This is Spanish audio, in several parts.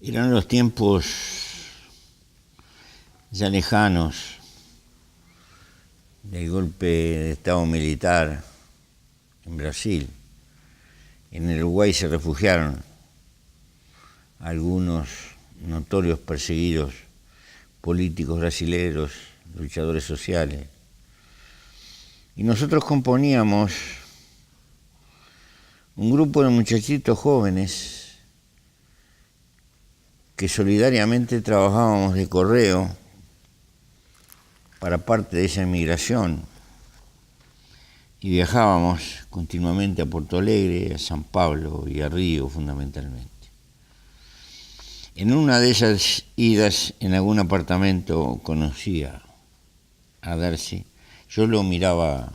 Eran los tiempos ya lejanos del golpe de Estado militar en Brasil. En el Uruguay se refugiaron algunos notorios perseguidos políticos brasileños, luchadores sociales. Y nosotros componíamos un grupo de muchachitos jóvenes que solidariamente trabajábamos de correo para parte de esa emigración y viajábamos continuamente a Porto Alegre, a San Pablo y a Río fundamentalmente. En una de esas idas en algún apartamento conocía a Darcy. Yo lo miraba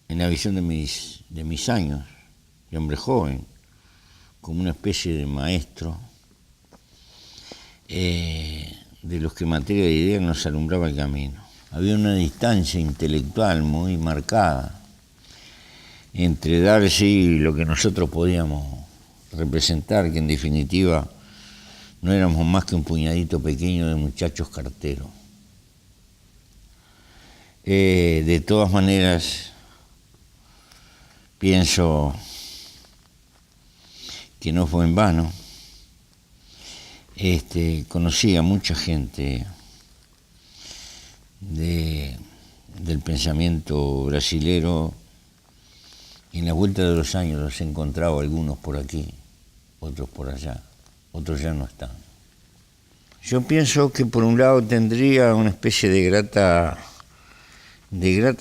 en la visión de mis años, de hombre joven, como una especie de maestro, de los que en materia de ideas nos alumbraba el camino. Había una distancia intelectual muy marcada entre Darcy y lo que nosotros podíamos representar, que en definitiva no éramos más que un puñadito pequeño de muchachos carteros. De todas maneras, pienso que no fue en vano. Conocí a mucha gente del pensamiento brasilero y en la vuelta de los años los he encontrado algunos por aquí, otros por allá, otros ya no están. Yo pienso que por un lado tendría una especie de grata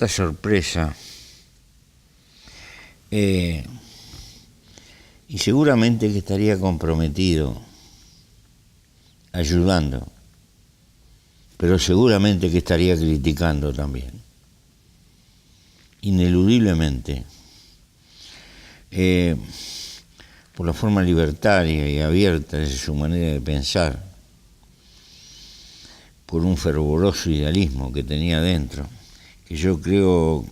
sorpresa y seguramente que estaría comprometido ayudando, pero seguramente que estaría criticando también, ineludiblemente, por la forma libertaria y abierta de su manera de pensar, por un fervoroso idealismo que tenía dentro, que yo creo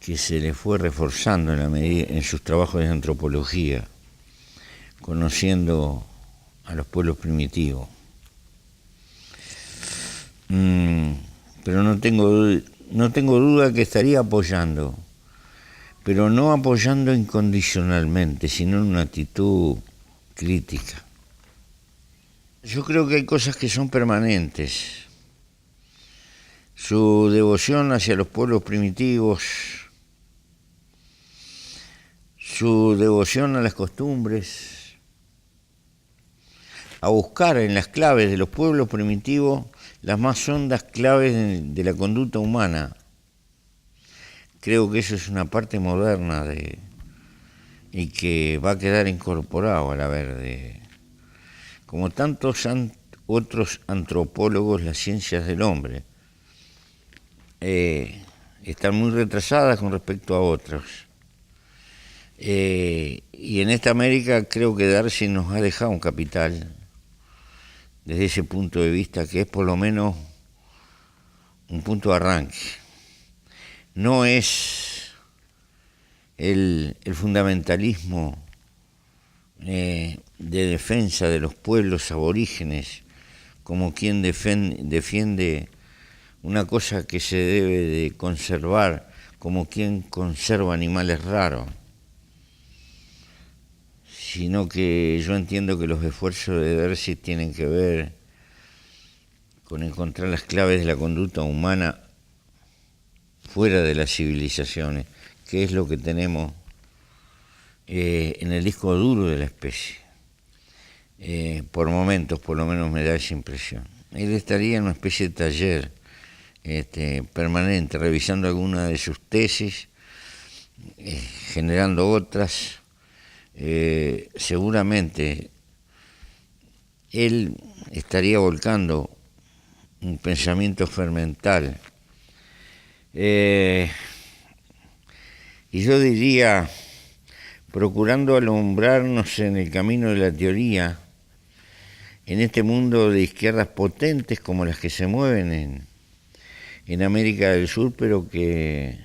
que se le fue reforzando en sus trabajos de antropología, conociendo a los pueblos primitivos. Pero no tengo duda que estaría apoyando, pero no apoyando incondicionalmente, sino en una actitud crítica. Yo creo que hay cosas que son permanentes. Su devoción hacia los pueblos primitivos, su devoción a las costumbres, a buscar en las claves de los pueblos primitivos las más hondas claves de la conducta humana. Creo que eso es una parte moderna y que va a quedar incorporado al haber de, como tantos otros antropólogos, las ciencias del hombre están muy retrasadas con respecto a otros. Y en esta América creo que Darcy nos ha dejado un capital desde ese punto de vista, que es por lo menos un punto de arranque. No es el fundamentalismo de defensa de los pueblos aborígenes como quien defiende una cosa que se debe de conservar, como quien conserva animales raros, sino que yo entiendo que los esfuerzos de Darcy tienen que ver con encontrar las claves de la conducta humana fuera de las civilizaciones, que es lo que tenemos en el disco duro de la especie. Por momentos, por lo menos me da esa impresión. Él estaría en una especie de taller permanente, revisando algunas de sus tesis, generando otras. Seguramente él estaría volcando un pensamiento fermental. Y yo diría, procurando alumbrarnos en el camino de la teoría, en este mundo de izquierdas potentes como las que se mueven en América del Sur, pero que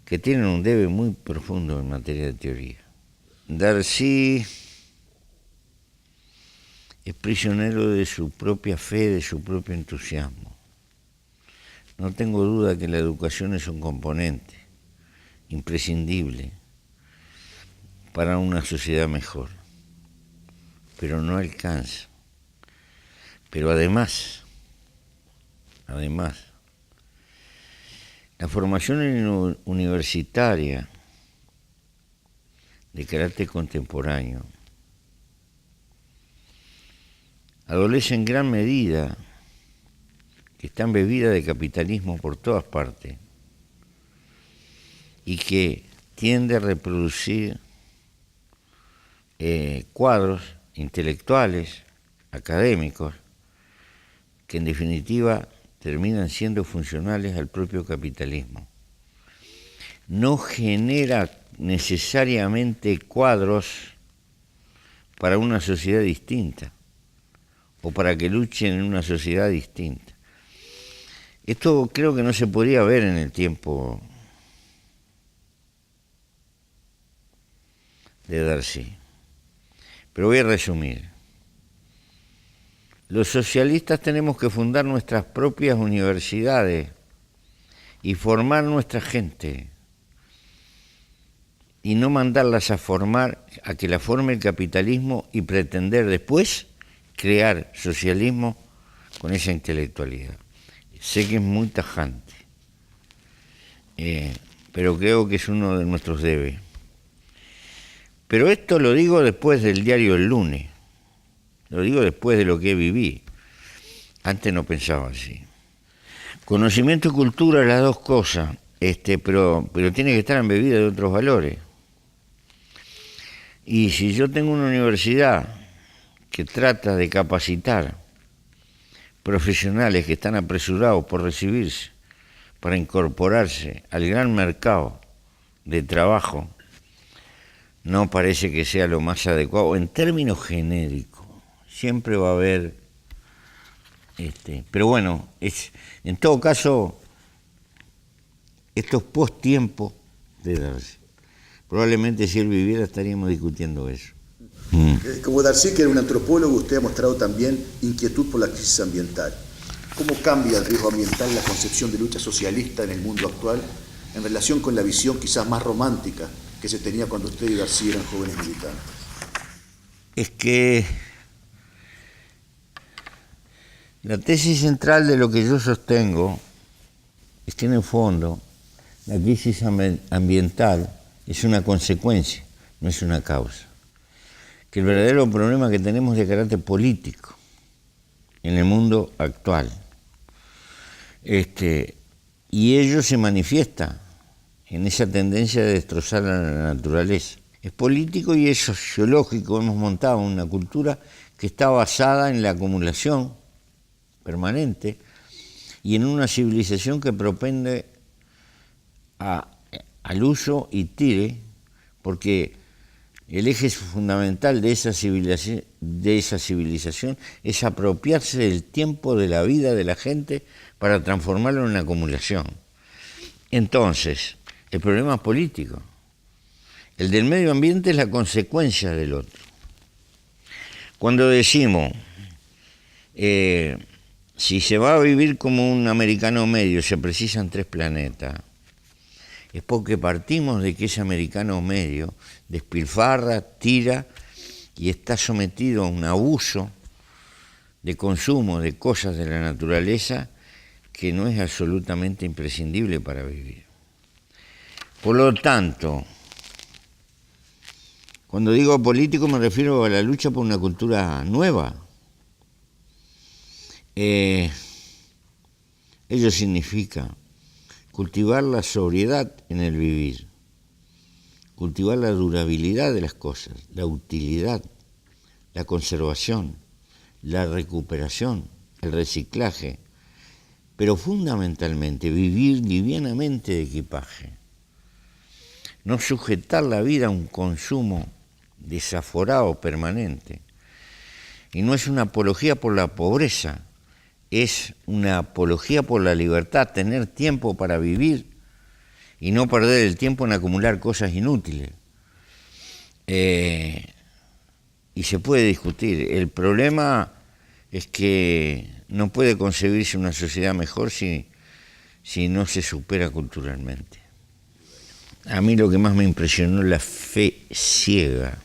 que tienen un debe muy profundo en materia de teoría. Darcy es prisionero de su propia fe, de su propio entusiasmo. No tengo duda que la educación es un componente imprescindible para una sociedad mejor, pero no alcanza. Pero además, la formación universitaria de carácter contemporáneo adolece en gran medida que está embebida de capitalismo por todas partes y que tiende a reproducir cuadros intelectuales, académicos, que en definitiva terminan siendo funcionales al propio capitalismo. No genera necesariamente cuadros para una sociedad distinta o para que luchen en una sociedad distinta. Esto creo que no se podría ver en el tiempo de Darcy, pero voy a resumir. Los socialistas tenemos que fundar nuestras propias universidades y formar nuestra gente y no mandarlas a formar, a que la forme el capitalismo y pretender después crear socialismo con esa intelectualidad. Sé que es muy tajante, pero creo que es uno de nuestros debes. Pero esto lo digo después del diario El Lunes, lo digo después de lo que viví. Antes no pensaba así. Conocimiento y cultura, las dos cosas, pero tiene que estar embebida de otros valores. Y si yo tengo una universidad que trata de capacitar profesionales que están apresurados por recibirse para incorporarse al gran mercado de trabajo, no parece que sea lo más adecuado. En términos genéricos, siempre va a haber, pero bueno, en todo caso, esto es post-tiempo de Darcy. Probablemente si él viviera estaríamos discutiendo eso. Como Darcy, que era un antropólogo, usted ha mostrado también inquietud por la crisis ambiental. ¿Cómo cambia el riesgo ambiental la concepción de lucha socialista en el mundo actual en relación con la visión quizás más romántica que se tenía cuando usted y Darcy eran jóvenes militantes? Es que la tesis central de lo que yo sostengo es que en el fondo la crisis ambiental es una consecuencia, no es una causa. Que el verdadero problema que tenemos es de carácter político en el mundo actual. Y ello se manifiesta en esa tendencia de destrozar la naturaleza. Es político y es sociológico. Hemos montado una cultura que está basada en la acumulación permanente y en una civilización que propende al uso y tire, porque el eje fundamental de esa civilización es apropiarse del tiempo de la vida de la gente para transformarlo en una acumulación. Entonces, el problema es político. El del medio ambiente es la consecuencia del otro. Cuando decimos, si se va a vivir como un americano medio, se precisan 3 planetas, es porque partimos de que ese americano medio despilfarra, tira y está sometido a un abuso de consumo de cosas de la naturaleza que no es absolutamente imprescindible para vivir. Por lo tanto, cuando digo político me refiero a la lucha por una cultura nueva. Ello significa cultivar la sobriedad en el vivir, cultivar la durabilidad de las cosas, la utilidad, la conservación, la recuperación, el reciclaje, pero fundamentalmente vivir livianamente de equipaje. No sujetar la vida a un consumo desaforado permanente. Y no es una apología por la pobreza, es una apología por la libertad, tener tiempo para vivir y no perder el tiempo en acumular cosas inútiles. Y se puede discutir. El problema es que no puede concebirse una sociedad mejor si no se supera culturalmente. A mí lo que más me impresionó es la fe ciega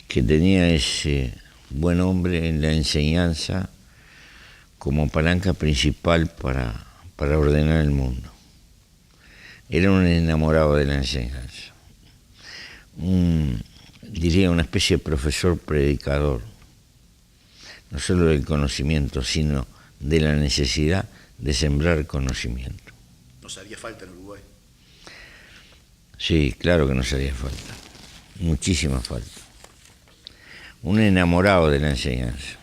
que tenía ese buen hombre en la enseñanza como palanca principal para ordenar el mundo. Era un enamorado de la enseñanza, diría una especie de profesor predicador, no solo del conocimiento, sino de la necesidad de sembrar conocimiento. ¿Nos haría falta en Uruguay? Sí, claro que nos haría falta, muchísima falta. Un enamorado de la enseñanza.